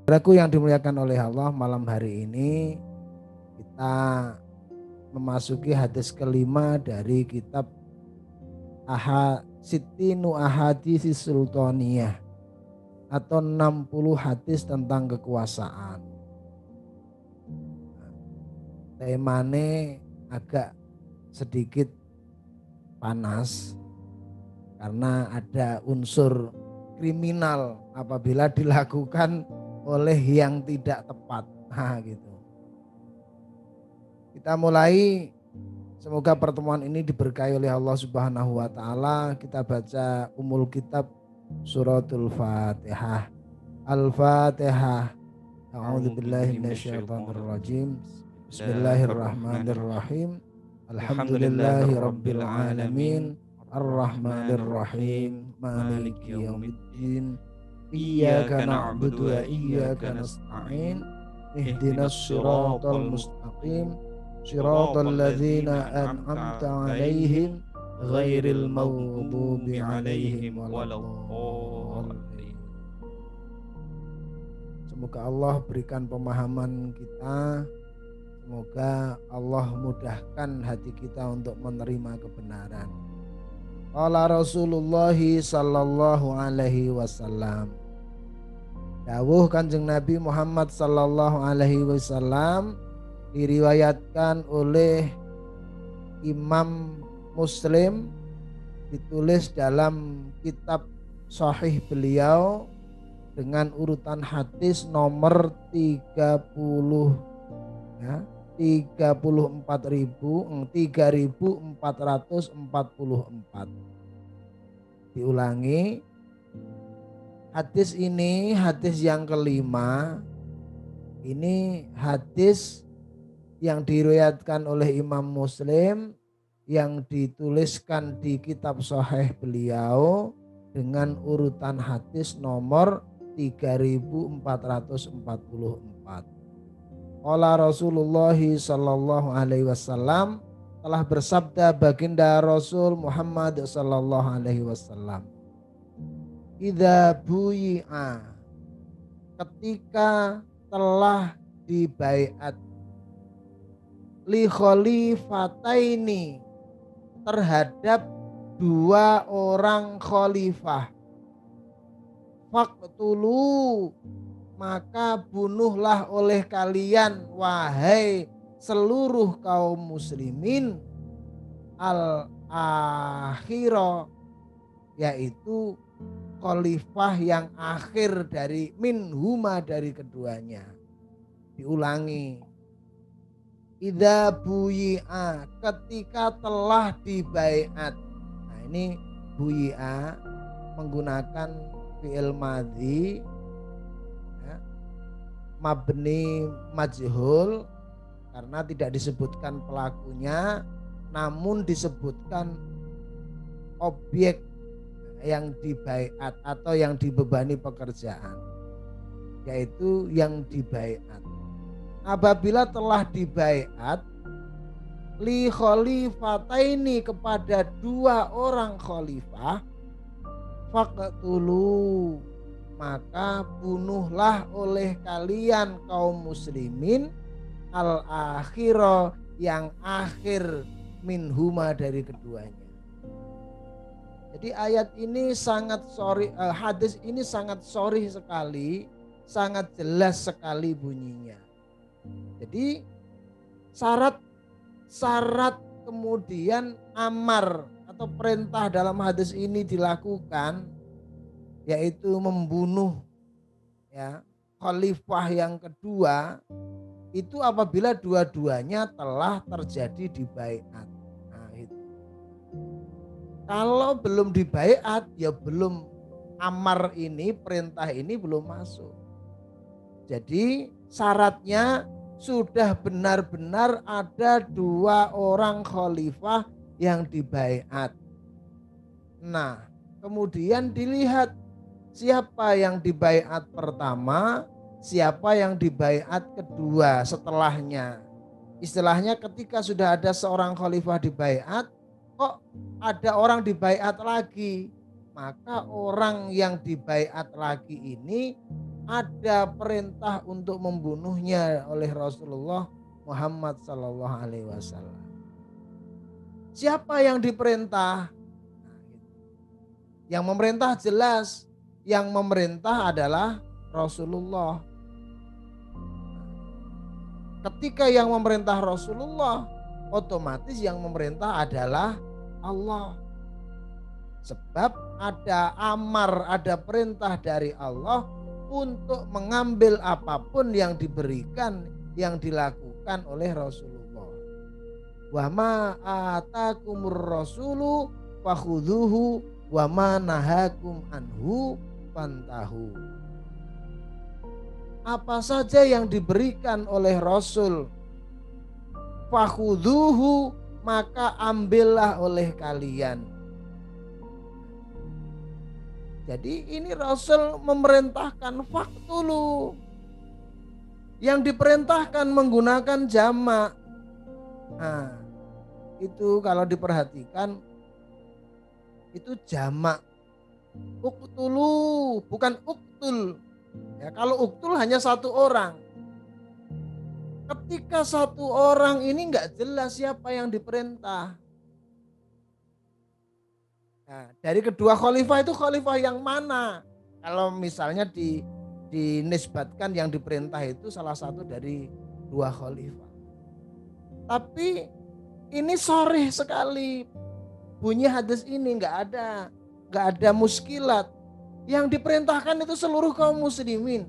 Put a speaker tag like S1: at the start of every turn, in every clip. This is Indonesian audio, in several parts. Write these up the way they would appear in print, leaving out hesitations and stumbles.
S1: Saudaraku yang dimuliakan oleh Allah, malam hari ini kita memasuki hadis kelima dari kitab Sittinu Ahadits Sultaniyah atau 60 hadis tentang kekuasaan. Temane agak sedikit panas karena ada unsur kriminal apabila dilakukan oleh yang tidak tepat. Nah, gitu. Kita mulai, semoga pertemuan ini diberkahi oleh Allah Subhanahu wa taala. Kita baca umul kitab suratul Fatihah. Al-Fatihah. A'udzubillahi minasyaitonirrajim. Bismillahirrahmanirrahim. Alhamdulillahi rabbil alamin. Ar-Rahmanir-Rahim. Maliki yaumiddin. Iyyaka na'budu wa iyyaka nasta'in. Ihdinas siratal mustaqim. Siratal ladzina an'amta 'alaihim ghairil maghdubi 'alaihim waladdallin. Semoga Allah berikan pemahaman kita. Semoga Allah mudahkan hati kita untuk menerima kebenaran. Qala Rasulullah sallallahu alaihi wasallam. Dawuh Kanjeng Nabi Muhammad sallallahu alaihi wasallam diriwayatkan oleh Imam Muslim, ditulis dalam kitab Sahih beliau dengan urutan hadis nomor 34.444. Diulangi, hadis ini hadis yang kelima. Ini hadis yang diriwayatkan oleh Imam Muslim, yang dituliskan di kitab Sahih beliau dengan urutan hadis nomor 3444. Qala Rasulullah sallallahu alaihi wasallam, telah bersabda baginda Rasul Muhammad sallallahu alaihi wasallam, idza buyi'a, ketika telah dibaiat, li khalifataini, terhadap dua orang khalifah, faqtulu, maka bunuhlah oleh kalian wahai seluruh kaum muslimin al-akhirah, yaitu khalifah yang akhir dari minhuma, dari keduanya. Diulangi, idza buyi'a, ketika telah dibaiat. Nah, ini buyi'a menggunakan fi'il madhi ya, mabni majhul, karena tidak disebutkan pelakunya, namun disebutkan objek yang dibaiat atau yang dibebani pekerjaan, yaitu yang dibaiat. Apabila telah dibaiat, li khalifataini, kepada dua orang khalifah, faqtulu, maka bunuhlah oleh kalian kaum muslimin al-akhirah, yang akhir minhuma, dari keduanya. Jadi ayat ini sangat hadis ini sangat sharih sekali, sangat jelas sekali bunyinya. Jadi syarat kemudian amar atau perintah dalam hadis ini dilakukan, yaitu membunuh ya khalifah yang kedua, itu apabila dua-duanya telah terjadi di baiat. Nah, itu. Kalau belum di baiat, ya belum, amar ini, perintah ini belum masuk. Jadi syaratnya sudah benar-benar ada dua orang khalifah yang dibaiat. Nah, kemudian dilihat siapa yang dibaiat pertama, siapa yang dibaiat kedua setelahnya. Istilahnya ketika sudah ada seorang khalifah dibaiat, kok ada orang dibaiat lagi. maka orang yang dibaiat lagi ini ada perintah untuk membunuhnya oleh Rasulullah Muhammad Sallallahu Alaihi Wasallam. Siapa yang diperintah? Yang memerintah jelas, yang memerintah adalah Rasulullah. Ketika yang memerintah Rasulullah, otomatis yang memerintah adalah Allah. Sebab ada amar, ada perintah dari Allah untuk mengambil apapun yang diberikan, yang dilakukan oleh Rasulullah. Wa ma atakumur rasulu fakhudhuhu wa ma nahakum anhu fantahu. Apa saja yang diberikan oleh Rasul, fakhudhuhu, maka ambillah oleh kalian. Jadi ini Rasul memerintahkan faktulu. Yang diperintahkan menggunakan jamak. Nah, itu kalau diperhatikan itu jamak. Uktulu, bukan uktul. Ya, kalau uktul hanya satu orang. Ketika satu orang ini enggak jelas siapa yang diperintah. Nah, dari kedua khalifah itu khalifah yang mana? Kalau misalnya dinisbatkan yang diperintah itu salah satu dari dua khalifah. Tapi ini sharih sekali. Bunyi hadis ini enggak ada muskilat. Yang diperintahkan itu seluruh kaum muslimin.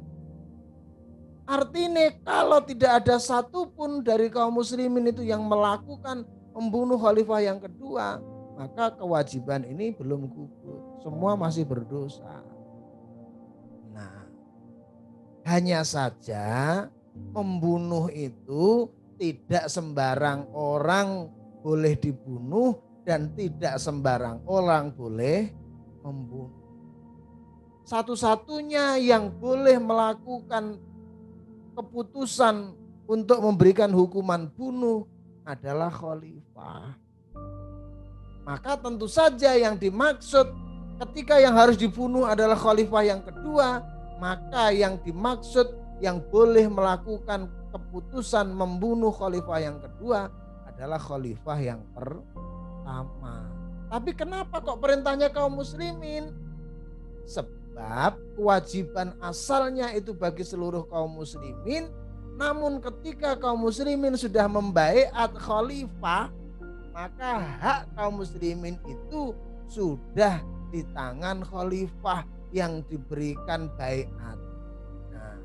S1: Artinya kalau tidak ada satupun dari kaum muslimin itu yang melakukan membunuh khalifah yang kedua, maka kewajiban ini belum gugur. Semua masih berdosa. Nah, hanya saja membunuh itu tidak sembarang orang boleh dibunuh dan tidak sembarang orang boleh membunuh. Satu-satunya yang boleh melakukan keputusan untuk memberikan hukuman bunuh adalah khalifah. Maka tentu saja yang dimaksud ketika yang harus dibunuh adalah khalifah yang kedua, maka yang dimaksud yang boleh melakukan keputusan membunuh khalifah yang kedua adalah khalifah yang pertama. Tapi kenapa kok perintahnya kaum muslimin? Sebab kewajiban asalnya itu bagi seluruh kaum muslimin, namun ketika kaum muslimin sudah membaiat khalifah, maka hak kaum muslimin itu sudah di tangan khalifah yang diberikan baiat. Nah,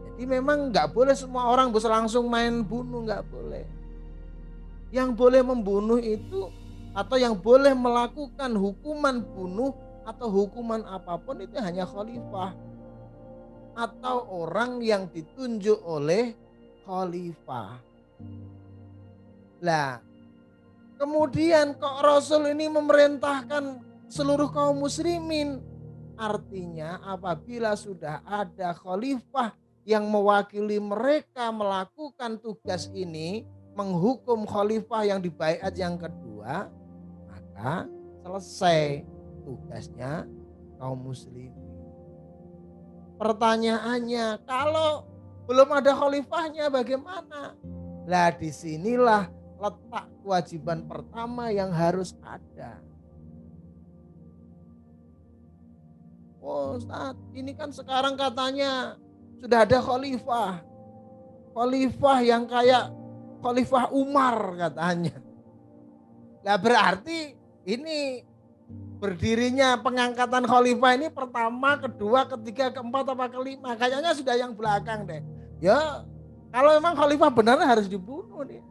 S1: jadi memang nggak boleh semua orang bisa langsung main bunuh, nggak boleh. Yang boleh membunuh itu atau yang boleh melakukan hukuman bunuh atau hukuman apapun itu hanya khalifah atau orang yang ditunjuk oleh khalifah. Lah, kemudian kok Rasul ini memerintahkan seluruh kaum muslimin? Artinya apabila sudah ada khalifah yang mewakili mereka melakukan tugas ini, menghukum khalifah yang dibaiat yang kedua, maka selesai tugasnya kaum muslimin. Pertanyaannya, kalau belum ada khalifahnya bagaimana? Lah disinilah letak kewajiban pertama yang harus ada. Oh Ustaz, ini kan sekarang katanya sudah ada khalifah. Khalifah yang kayak Khalifah Umar katanya. Lah berarti ini berdirinya pengangkatan khalifah ini pertama, kedua, ketiga, keempat, apa kelima. Kayaknya sudah yang belakang deh. Ya kalau memang khalifah benar harus dibunuh nih.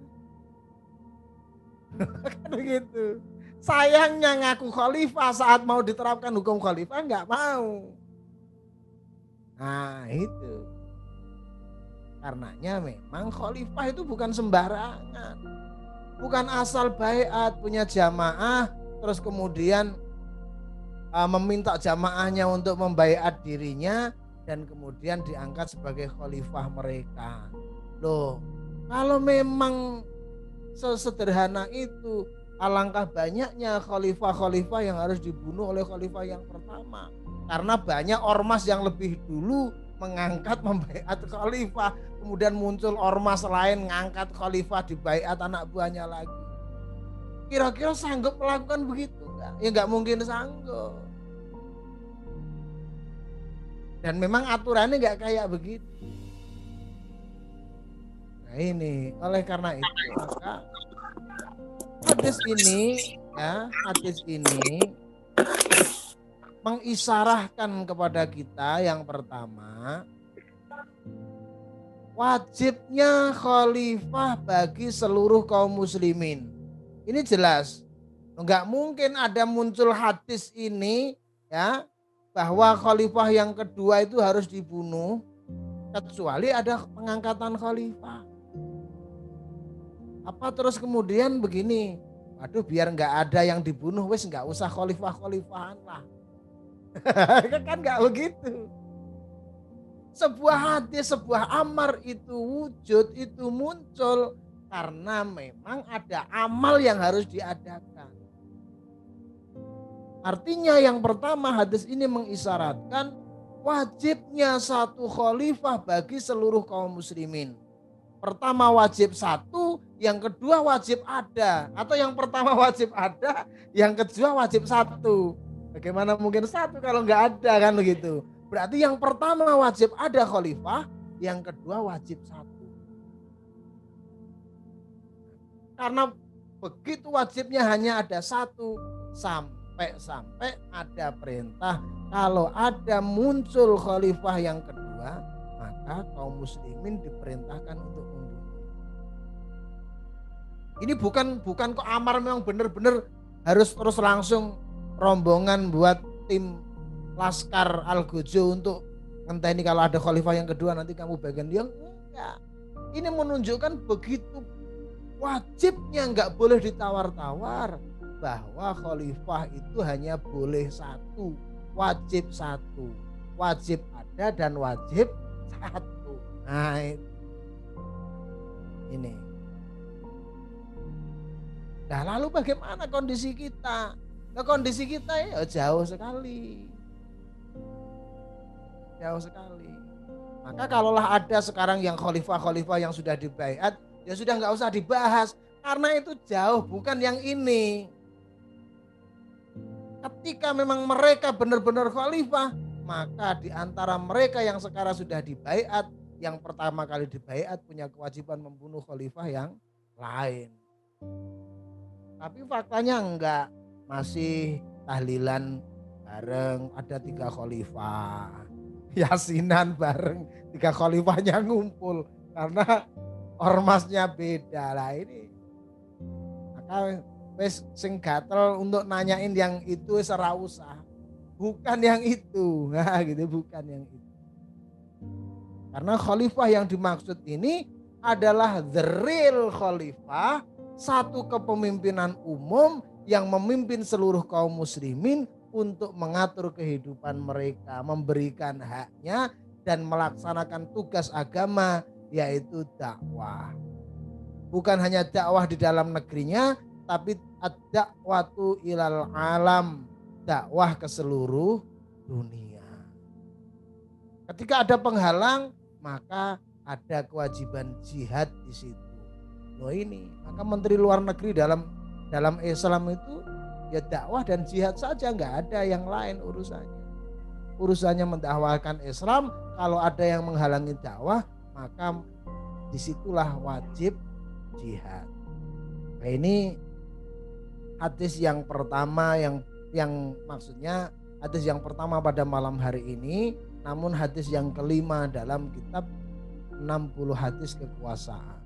S1: Kan begitu. Sayangnya ngaku khalifah saat mau diterapkan hukum khalifah nggak mau. Nah itu. Karenanya memang khalifah itu bukan sembarangan. Bukan asal baiat punya jamaah terus kemudian meminta jamaahnya untuk membaiat dirinya dan kemudian diangkat sebagai khalifah mereka. Loh, kalau memang sesederhana itu, alangkah banyaknya khalifah-khalifah yang harus dibunuh oleh khalifah yang pertama. Karena banyak ormas yang lebih dulu mengangkat membaiat khalifah, kemudian muncul ormas lain ngangkat khalifah dibaiat anak buahnya lagi. Kira-kira sanggup melakukan begitu enggak? Ya enggak mungkin sanggup. Dan memang aturannya enggak kayak begitu. Nah ini, oleh karena itu maka hadis ini mengisarahkan kepada kita yang pertama, wajibnya khalifah bagi seluruh kaum muslimin. Ini jelas, enggak mungkin ada muncul hadis ini ya bahwa khalifah yang kedua itu harus dibunuh kecuali ada pengangkatan khalifah. Apa terus kemudian begini, waduh biar nggak ada yang dibunuh wes nggak usah khalifah-khalifahan lah. Kan nggak begitu. Sebuah hadis, sebuah amar itu wujud, itu muncul karena memang ada amal yang harus diadakan. Artinya yang pertama hadis ini mengisyaratkan wajibnya satu khalifah bagi seluruh kaum muslimin. Pertama wajib satu, yang kedua wajib ada. Atau yang pertama wajib ada, yang kedua wajib satu. Bagaimana mungkin satu kalau nggak ada kan begitu. Berarti yang pertama wajib ada khalifah, yang kedua wajib satu. Karena begitu wajibnya hanya ada satu, sampai ada perintah kalau ada muncul khalifah yang kedua, maka kaum muslimin diperintahkan untuk membunuh. Ini bukan kok amar memang benar-benar harus terus langsung rombongan buat tim Laskar Al-Gojo untuk ngenteni kalau ada khalifah yang kedua nanti kamu bagian dia. Enggak. Ini menunjukkan begitu wajibnya, enggak boleh ditawar-tawar bahwa khalifah itu hanya boleh satu, wajib satu, wajib ada dan wajib satu. Nah ini. Nah lalu bagaimana kondisi kita? Nah, kondisi kita ya jauh sekali. Jauh sekali. Maka kalaulah ada sekarang yang khalifah-khalifah yang sudah dibaiat, ya sudah nggak usah dibahas. Karena itu jauh, bukan yang ini. Ketika memang mereka benar-benar khalifah, maka di antara mereka yang sekarang sudah dibaiat, yang pertama kali dibaiat punya kewajiban membunuh khalifah yang lain. Tapi faktanya enggak, masih tahlilan bareng, ada 3 khalifah, yasinan bareng, 3 khalifahnya ngumpul karena ormasnya beda lah ini. Maka wes sing gatel untuk nanyain yang itu ora usah. Bukan yang itu. Nah, gitu, bukan yang itu. Karena khalifah yang dimaksud ini adalah the real khalifah, satu kepemimpinan umum yang memimpin seluruh kaum muslimin untuk mengatur kehidupan mereka, memberikan haknya dan melaksanakan tugas agama yaitu dakwah. Bukan hanya dakwah di dalam negerinya, tapi ad-da'watu ilal alam, dakwah ke seluruh dunia. Ketika ada penghalang, maka ada kewajiban jihad di situ. Loh ini, maka Menteri Luar Negeri dalam Islam itu ya dakwah dan jihad saja, nggak ada yang lain urusannya. Urusannya mendakwahkan Islam, kalau ada yang menghalangi dakwah, maka disitulah wajib jihad. Nah ini hadis yang pertama yang maksudnya hadis yang pertama pada malam hari ini, namun hadis yang kelima dalam kitab 60 hadis kekuasaan.